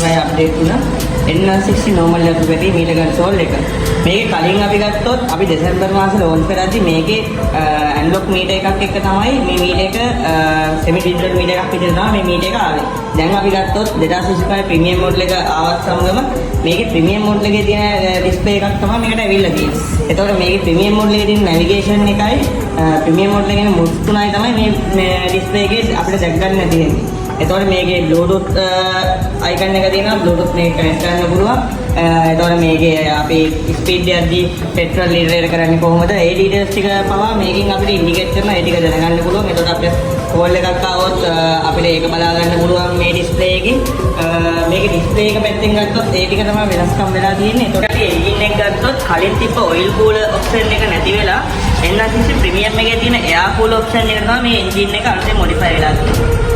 තමයි අප්ඩේට් වුණා. N160 normal electric meter console එක. මේකේ කලින් අපි ගත්තොත් අපි දෙසැම්බර් මාසේ ලොන්ච් කරද්දි මේකේ අන්ලොක් මීටර් එකක් එක්ක තමයි මේ මීටර් එක semi digital මීටර් එකක් විදිහට තමයි මේ මීටර් එක ආවේ. දැන් අපි ගත්තොත් 2025 ප්‍රීමියම් මොඩල් එක ආවත් සමගම මේකේ ප්‍රීමියම් මොඩල් එකේ තියෙන ඩිස්ප්ලේ එකක් තමයි මේකට ඇවිල්ලා තියෙන්නේ. එතකොට මේකේ ප්‍රීමියම් මොඩල් එකේ තියෙන නැවිගේෂන් එකයි ප්‍රීමියම් මොඩල් එකේ මුස් තුනයි තමයි මේ ඩිස්ප්ලේ එකේ අපිට දැක් ගන්න තියෙන්නේ. එතකොට මේකේ Bluetooth icon එක තියෙනවා Bluetooth එක කනෙක්ට් කරන්න පුළුවන්. එතකොට මේකේ අපි ස්පීඩ් එකදී පෙට්‍රල් රීඩර් කරන්නේ කොහොමද? ඒ ඩීටේල්ස් ටික පවා මේකෙන් අපිට ඉන්ඩිකේට් කරනවා. ඒ ටික දැනගන්න පුළුවන්. එතකොට අපිට කෝල් එකක් ආවොත් අපිට ඒක බලා ගන්න පුළුවන් මේ ඩිස්ප්ලේ එකකින්. මේකේ ඩිස්ප්ලේ එක පැත්තෙන් ගත්තොත් ඒ ටික තමයි වෙනස්කම් වෙලා තියෙන්නේ. එතකොට අපි එන්ජින් එක ගත්තොත් කලින් තිබ්බ ඔයිල් කූලර් ඔප්ෂන් එක නැති වෙලා N160 ප්‍රීමියම් එකේ තියෙන එයාර් කූලර් ඔප්ෂන් එක තමයි මේ එන්ජින් එක අලුතෙන් මොඩිෆයි වෙලා තියෙන්නේ.